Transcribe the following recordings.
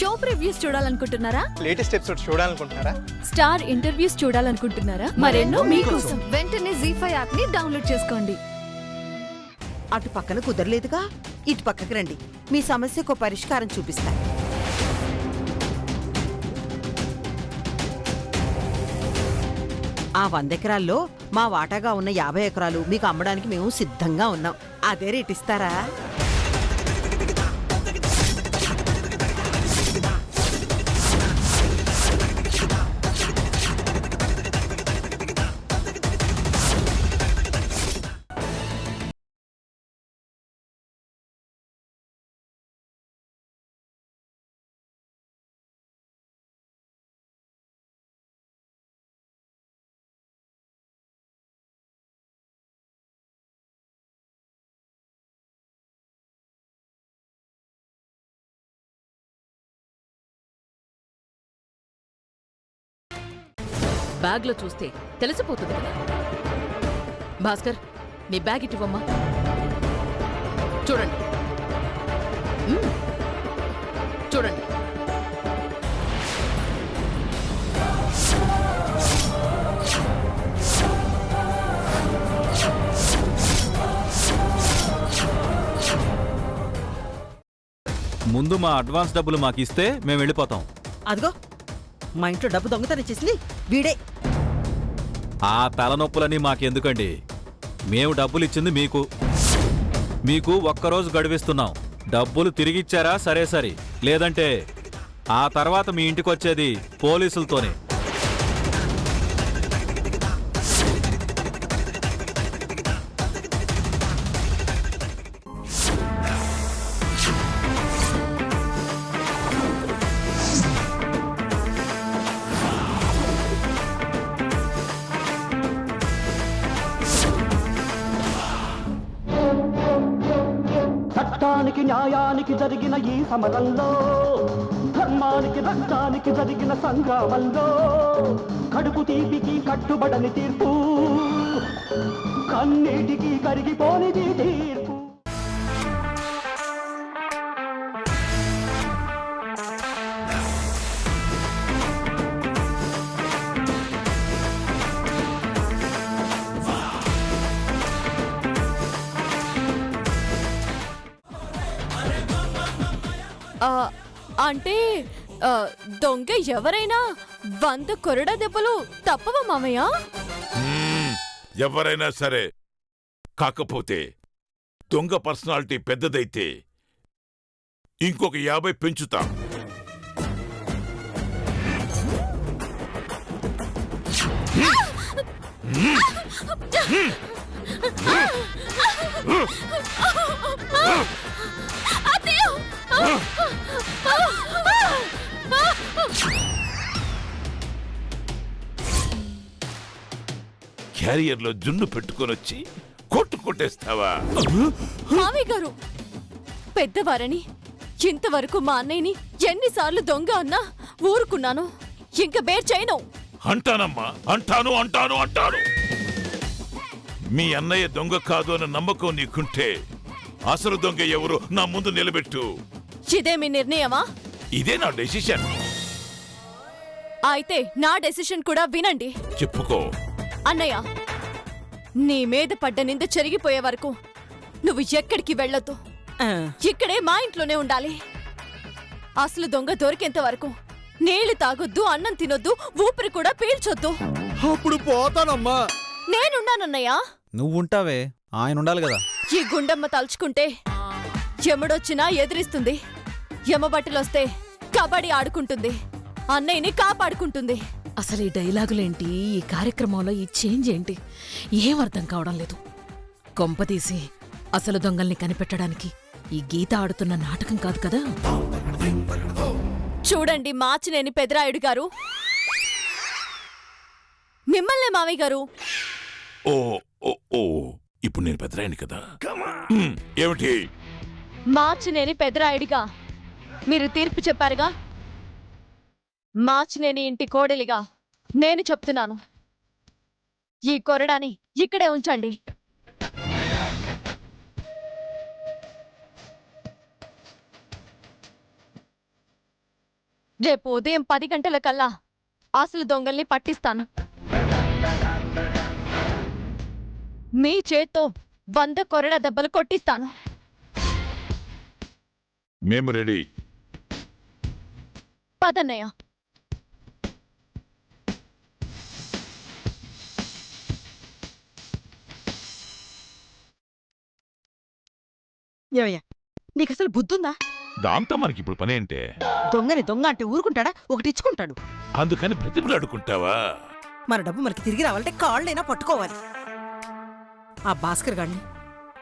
Show previews చూడాలనుకుంటున్నారా? Latest episode చూడాలనుకుంటున్నారా? Star interviews చూడాలనుకుంటున్నారా? మరెన్నో మీకోసం వెంటనే ZEE5 యాప్ ని డౌన్లోడ్ చేసుకోండి. అటు పక్కన కుదరలేదుగా, ఇటు పక్కకి రండి. మీ సమస్యకు పరిష్కారం చూపిస్తా. ఆ 100 ఎకరాల్లో మా వాటాగా ఉన్న 50 ఎకరాలు మీకు అమ్మడానికి మేము సిద్ధంగా ఉన్నాం. అదే రేట్ ఇస్తారా? బ్యాగ్లో చూస్తే తెలిసిపోతుంది కదా. భాస్కర్, నీ బ్యాగ్ ఇటువమ్మా. చూడండి చూడండి. ముందు మా అడ్వాన్స్ డబ్బులు మాకు ఇస్తే మేము వెళ్ళిపోతాం. అదిగో, మా ఇంట్లో డబ్బు దొంగతనం చేసింది వీడే. ఆ తలనొప్పులని మాకెందుకండి? మేము డబ్బులు ఇచ్చింది మీకు ఒక్కరోజు గడివిస్తున్నాం. డబ్బులు తిరిగిచ్చారా సరే సరి, లేదంటే ఆ తర్వాత మీ ఇంటికొచ్చేది పోలీసులతోనే. చట్టానికి న్యాయానికి జరిగిన ఈ సమరంలో, ధర్మానికి రక్తానికి జరిగిన సంగ్రామంలో, కడుపు తీపికి కట్టుబడని తీర్పు, కన్నీటికి కరిగిపోనిది తీర్పు. అంటే దొంగ ఎవరైనా 100 కొరడా దెబ్బలు తప్పవా మామయ్య? ఎవరైనా సరే. కాకపోతే దొంగ పర్సనాలిటీ పెద్దదైతే ఇంకొక 50 పెంచుతాం. క్యారియర్లో జున్ను పెట్టుకొనొచ్చి కొట్టేస్తావా? మామయ్య గారు పెద్దవారని ఇంతవరకు మా అన్నయ్యని ఎన్నిసార్లు దొంగ అన్నా ఊరుకున్నాను. ఇంక బేర్ చేయను. అంటానమ్మా, అంటాను. మీ అన్నయ్య దొంగ కాదు అన్న నమ్మకం నీకుంటే అసలు దొంగ ఎవరు నా ముందు నిలబెట్టు. ఇదే మీ నిర్ణయమా? ఇదే నా డెసిషన్. అయితే నా డెసిషన్ కూడా వినండి. చెప్పుకో. అన్నయ్య, నీ మీద పడ్డ నింద చెరిగిపోయే వరకు నువ్వు ఎక్కడికి వెళ్ళొద్దు. ఇక్కడే మా ఇంట్లోనే ఉండాలి. అసలు దొంగ దొరికేంత వరకు నీళ్లు తాగొద్దు, అన్నం తినొద్దు, ఊపిరి కూడా పీల్చొద్దు. అప్పుడు పోతానమ్మా. నేనున్నానన్నయ్య. నువ్వుంటావే, ఆయన ఉండాలి కదా. ఈ గుండమ్మ తలుచుకుంటే యముడొచ్చినా ఎదిరిస్తుంది. యమబట్టలొస్తే కబడ్డీ ఆడుకుంటుంది, అన్నయ్యని కాపాడుకుంటుంది. అసలు ఈ డైలాగులేంటి, ఈ కార్యక్రమంలో ఈ చేంజ్ ఏంటి, ఏం అర్థం కావడం లేదు. కొంపతీసి అసలు దొంగల్ని కనిపెట్టడానికి ఈ గీత ఆడుతున్న నాటకం కాదు కదా. చూడండి మాచినేని పెదరాయుడు గారు, మిమ్మల్నే మామయ్య గారు. ఓ ఓ ఓ ఇప్పుడు నేను పెద్దరాయని కదా. ఏమిటి? మాచినేని పెదరాయుడిగా మీరు తీర్పు చెప్పారుగా, మాచినేని ఇంటి కోడలిగా నేను చెప్తున్నాను, ఈ కొరడాని ఇక్కడే ఉంచండి. రేపు ఉదయం 10 గంటలకల్లా అసలు దొంగల్ని పట్టిస్తాను. మీ చేత్తో 100 కొరడా దెబ్బలు కొట్టిస్తాను. మేము రెడీ. పదన్నయ్య. ఏమయ్యా నీకు అసలు బుద్ధుందా? దాంతో మనకి ఇప్పుడు పని ఏంటే? దొంగని దొంగ అంటే ఊరుకుంటాడా? ఒకటి ఇచ్చుకుంటాడు. అందుకని బ్రతిమలాడుకుంటావా? మన డబ్బు మనకి తిరిగి రావాలంటే కాళ్ళైనా పట్టుకోవాలి. ఆ భాస్కర్ గాడిని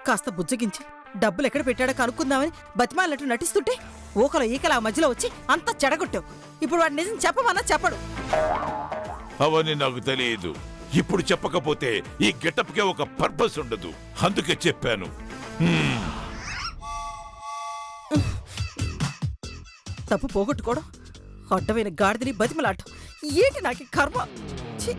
కాస్త బుజ్జగించి డబ్బులు ఎక్కడ పెట్టాడో కనుక్కుందామని బతిమాలినట్టు నటిస్తుంటే ఊకలో ఈకల ఆ మధ్యలో వచ్చి అంతా చెడగొట్టావు. ఇప్పుడు వాడు నిజం చెప్పమన్నా చెప్పడు. అవన్నీ నాకు తెలియదు. ఇప్పుడు చెప్పకపోతే ఈ గెటప్కే ఒక పర్పస్ ఉండదు. అందుకే చెప్పాను. తప్పు పోగొట్టుకోవడం, అడ్డమైన గాడిదని బతిమలాటం, ఏంటి నాకు ఈ కర్మ? ఛీ!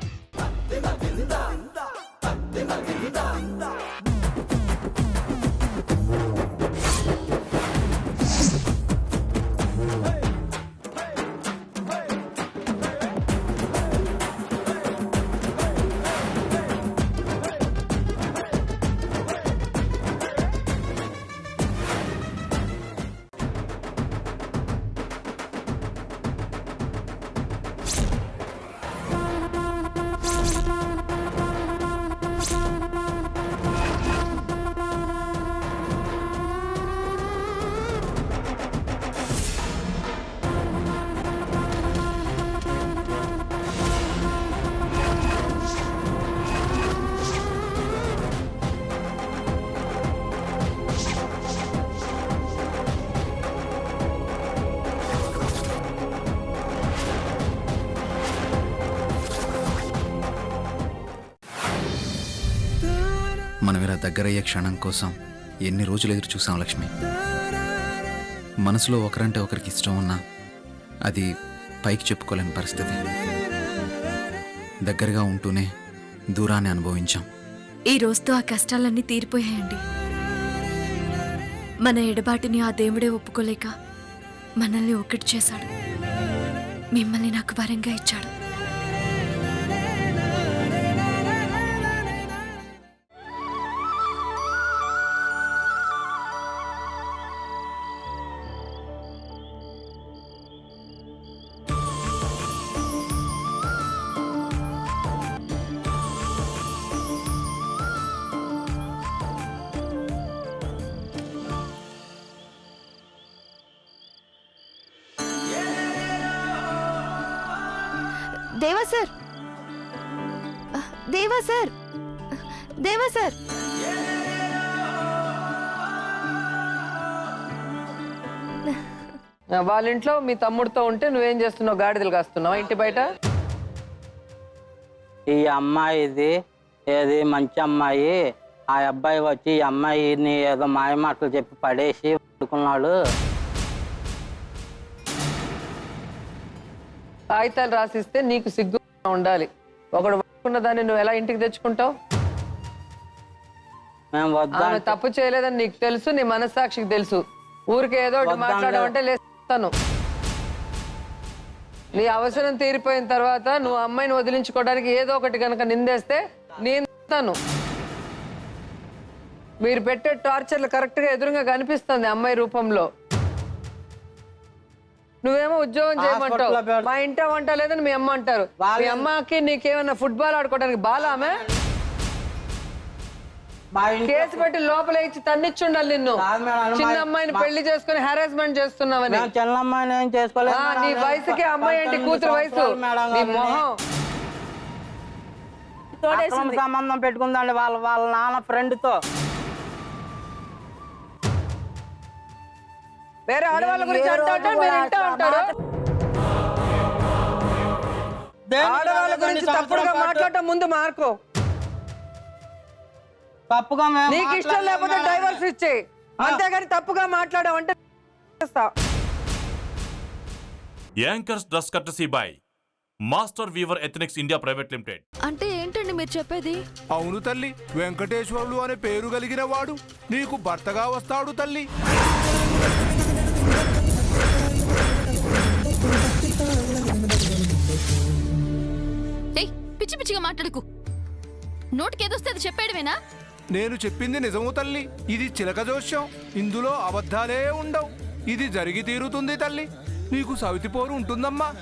మనం ఇలా దగ్గరయ్యే క్షణం కోసం ఎన్ని రోజులు ఎదురు చూసాం లక్ష్మి. మనసులో ఒకరంటే ఒకరికి ఇష్టం ఉన్నా అది పైకి చెప్పుకోలేని పరిస్థితి. దగ్గరగా ఉంటూనే దూరాన్ని అనుభవించాం. ఈ రోజుతో ఆ కష్టాలన్నీ తీరిపోయాయండి. మన ఎడబాటుని ఆ దేవుడే ఒప్పుకోలేక మనల్ని ఒక్కటి చేశాడు. మిమ్మల్ని నాకు వరంగా ఇచ్చాడు. దేవా సార్, దేవా సార్, దేవా సార్. వాళ్ళ ఇంట్లో మీ తమ్ముడితో ఉంటే నువ్వేం చేస్తున్నావు? గాడిదలు కాస్తున్నావు ఇంటి బయట? ఈ అమ్మాయిది ఏది మంచి అమ్మాయి. ఆ అబ్బాయి వచ్చి ఈ అమ్మాయిని ఏదో మాయ మాటలు చెప్పి పడేసి పడుకున్నాడు. కాగితాలు రాసిస్తే నీకు సిగ్గు ఉండాలి. ఒకడు పడుకున్న దాన్ని నువ్వు ఎలా ఇంటికి తెచ్చుకుంటావు? మేము వద్దా ఆమె తప్పు చేయలేదని నీకు తెలుసు, నీ మనస్సాక్షికి తెలుసు. ఊరికే ఏదో ఒకటి మాట్లాడమంటే లేస్తాను. నీ అవసరం తీరిపోయిన తర్వాత నువ్వు అమ్మాయిని వదిలించుకోవడానికి ఏదో ఒకటి కనుక నిందేస్తే నేను మీరు పెట్టే టార్చర్లు కరెక్ట్ గా ఎదురుగా కనిపిస్తుంది అమ్మాయి రూపంలో. నువ్వేమో ఉద్యోగం చేయమంటావు, మా ఇంట వంట లేదని మీ అమ్మ అంటారు. మీ అమ్మకి నీకేమన్నా ఫుట్బాల్ ఆడుకోవడానికి బాల ఆమె? కేసు పెట్టి లోపల ఇచ్చి తన్నిచ్చి ఉండాలి నిన్ను. చిన్న అమ్మాయిని పెళ్లి చేసుకుని హారాస్మెంట్ చేస్తున్నావని. చిన్న అమ్మాయిని ఏం చేసుకోలేదు. నీ వయసుకి అమ్మాయి ఏంటి? కూతురు వయసు. నీ మొహం సంబంధం పెట్టుకుందండి వాళ్ళ నాన్న ఫ్రెండ్ తో. వేరే ఆడవాళ్ళ గురించి అంటా ఉంటారు, మీరు ఇంటా ఉంటారు. ఆడవాళ్ళ గురించి తప్పుడుగా మాట్లాడటం ముందు మార్కో. తప్పుగా నీకు ఇష్టం లేకపోతే డైవర్స్ ఇచ్చే, అంతేగాని తప్పుగా మాట్లాడమంటే anchors dress courtesy by master weaver ethnics India private limited. అంటే ఏంటండి మీరు చెప్పేది? అవును తల్లి, వెంకటేశ్వరులు అనే పేరు కలిగిన వాడు నీకు భర్తగా వస్తాడు తల్లి. పిచ్చి పిచ్చిగా మాట్లాడుకు. నోటికేదొస్తే అది చెప్పేయడమేనా? నేను చెప్పింది నిజము తల్లి. ఇది చిలక జోస్యం. ఇందులో అబద్ధాలే ఉండవు. ఇది జరిగి తీరుతుంది తల్లి. నీకు సవితిపోరు ఉంటుందమ్మా.